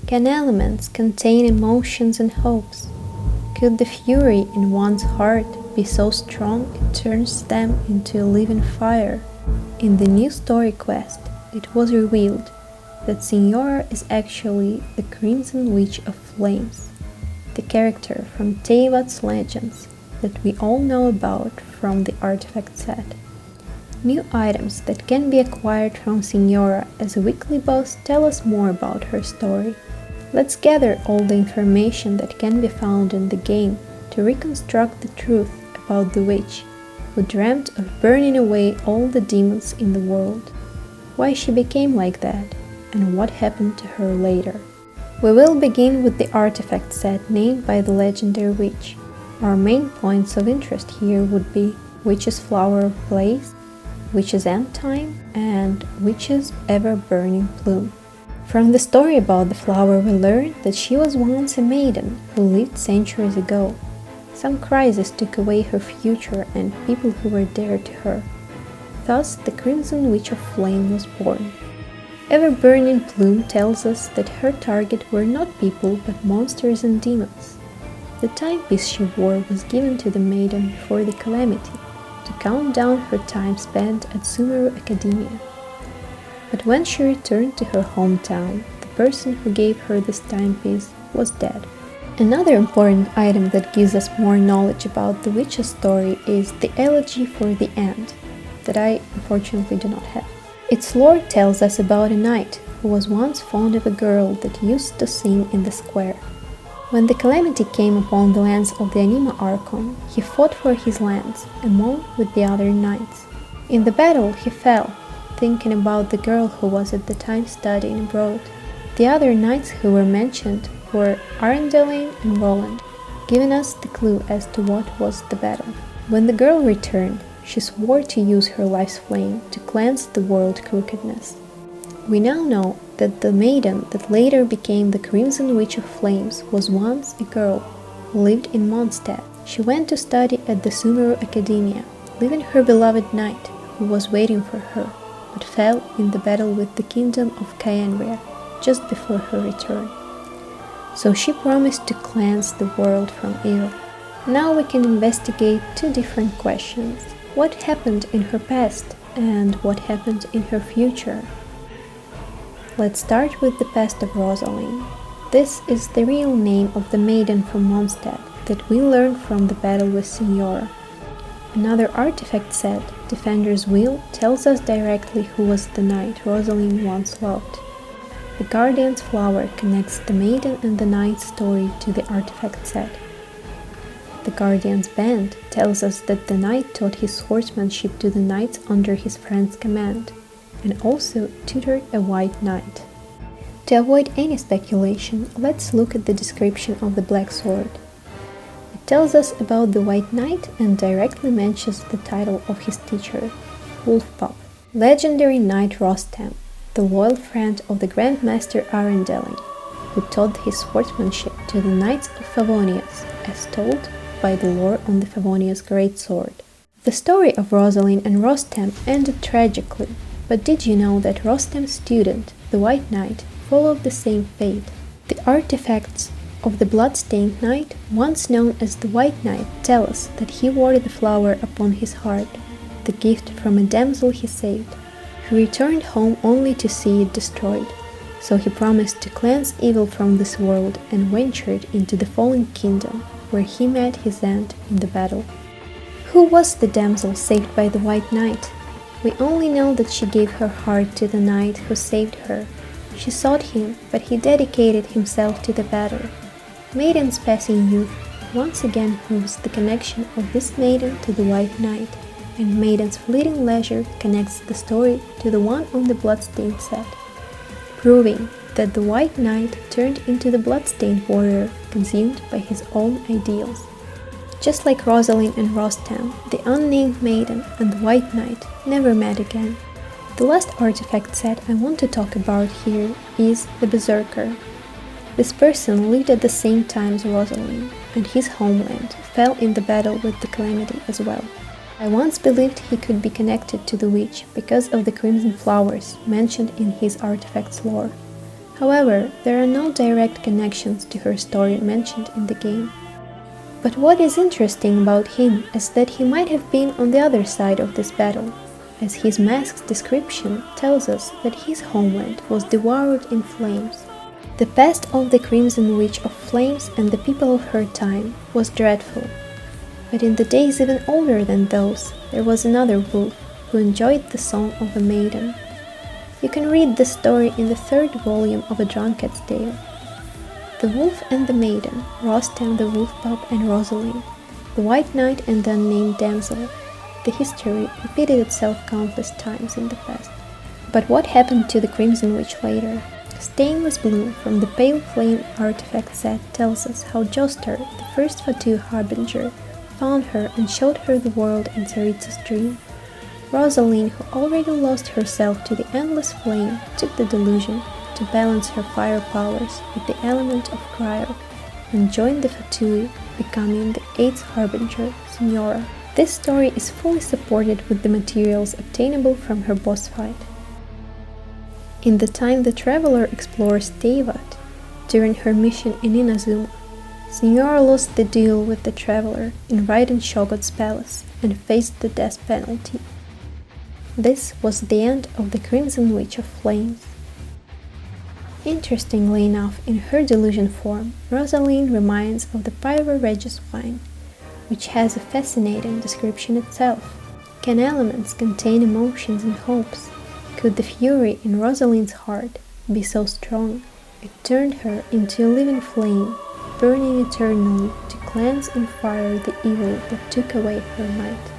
Can elements contain emotions and hopes? Could the fury in one's heart be so strong it turns them into a living fire? In the new story quest, it was revealed that Signora is actually the Crimson Witch of Flames, the character from Teyvat's legends that we all know about from the artifact set. New items that can be acquired from Signora as a weekly boss tell us more about her story. Let's gather all the information that can be found in the game to reconstruct the truth about the witch who dreamt of burning away all the demons in the world, why she became like that, and what happened to her later. We will begin with the artifact set named by the legendary witch. Our main points of interest here would be Witch's Flower of Blaze, Witch's End Time, and Witch's Ever-Burning Plume. From the story about the flower we learn that she was once a maiden who lived centuries ago. Some crisis took away her future and people who were dear to her. Thus the Crimson Witch of Flame was born. Ever-Burning Plume tells us that her target were not people but monsters and demons. The timepiece she wore was given to the maiden before the calamity, to count down her time spent at Sumeru Academia. But when she returned to her hometown, the person who gave her this timepiece was dead. Another important item that gives us more knowledge about the witch's story is the elegy for the end, that I unfortunately do not have. Its lore tells us about a knight who was once fond of a girl that used to sing in the square. When the calamity came upon the lands of the Anima Archon, he fought for his lands, along with the other knights. In the battle he fell, thinking about the girl who was at the time studying abroad. The other knights who were mentioned were Arendelin and Roland, giving us the clue as to what was the battle. When the girl returned, she swore to use her life's flame to cleanse the world crookedness. We now know that the maiden that later became the Crimson Witch of Flames was once a girl who lived in Mondstadt. She went to study at the Sumeru Academia, leaving her beloved knight who was waiting for her, but fell in the battle with the kingdom of Khaenri'ah just before her return. So she promised to cleanse the world from evil. Now we can investigate two different questions. What happened in her past and what happened in her future? Let's start with the past of Rosalind. This is the real name of the maiden from Mondstadt that we learned from the battle with Signora. Another artifact set, Defender's Wheel, tells us directly who was the knight Rosalind once loved. The Guardian's Flower connects the maiden and the knight's story to the artifact set. The Guardian's Band tells us that the knight taught his swordsmanship to the knights under his friend's command, and also tutored a white knight. To avoid any speculation, let's look at the description of the Black Sword. It tells us about the white knight and directly mentions the title of his teacher, Wolfpup. Legendary knight Rostam, the loyal friend of the Grandmaster Arendelin, who taught his swordsmanship to the knights of Favonius, as told by the lore on the Favonius Greatsword. The story of Rosalind and Rostam ended tragically, but did you know that Rostam's student, the White Knight, followed the same fate? The artifacts of the Bloodstained Knight, once known as the White Knight, tell us that he wore the flower upon his heart, the gift from a damsel he saved. He returned home only to see it destroyed, so he promised to cleanse evil from this world and ventured into the Fallen Kingdom, where he met his end in the battle. Who was the damsel saved by the White Knight? We only know that she gave her heart to the knight who saved her. She sought him, but he dedicated himself to the battle. Maiden's passing youth once again proves the connection of this maiden to the White Knight, and Maiden's fleeting leisure connects the story to the one on the Bloodstained set, proving that the White Knight turned into the Bloodstained warrior consumed by his own ideals. Just like Rosalind and Rostam, the unnamed maiden and the White Knight never met again. The last artifact set I want to talk about here is the Berserker. This person lived at the same time as Rosalind, and his homeland fell in the battle with the Calamity as well. I once believed he could be connected to the witch because of the crimson flowers mentioned in his artifact's lore. However, there are no direct connections to her story mentioned in the game. But what is interesting about him is that he might have been on the other side of this battle, as his mask's description tells us that his homeland was devoured in flames. The past of the Crimson Witch of Flames and the people of her time was dreadful. But in the days even older than those, there was another wolf who enjoyed the song of a maiden. You can read the story in the 3rd volume of A Drunkard's Tale. The wolf and the maiden, Rostam the wolf pup and Rosalind, the white knight and the unnamed damsel. The history repeated itself countless times in the past. But what happened to the Crimson Witch later? Stainless Blue from the Pale Flame artifact set tells us how Joster, the first Fatu harbinger, found her and showed her the world in Tsaritsa's dream. Rosalind, who already lost herself to the endless flame, took the delusion to balance her fire powers with the element of cryo and joined the Fatui, becoming the 8th harbinger, Signora. This story is fully supported with the materials obtainable from her boss fight. In the time the traveler explores Teyvat, during her mission in Inazuma, Signora lost the duel with the traveler in Raiden Shogun's palace and faced the death penalty. This was the end of the Crimson Witch of Flames. Interestingly enough, in her delusion form, Rosalind reminds of the Pyra Regis wine, which has a fascinating description itself. Can elements contain emotions and hopes? Could the fury in Rosalind's heart be so strong it turned her into a living flame, burning eternally to cleanse and fire the evil that took away her might?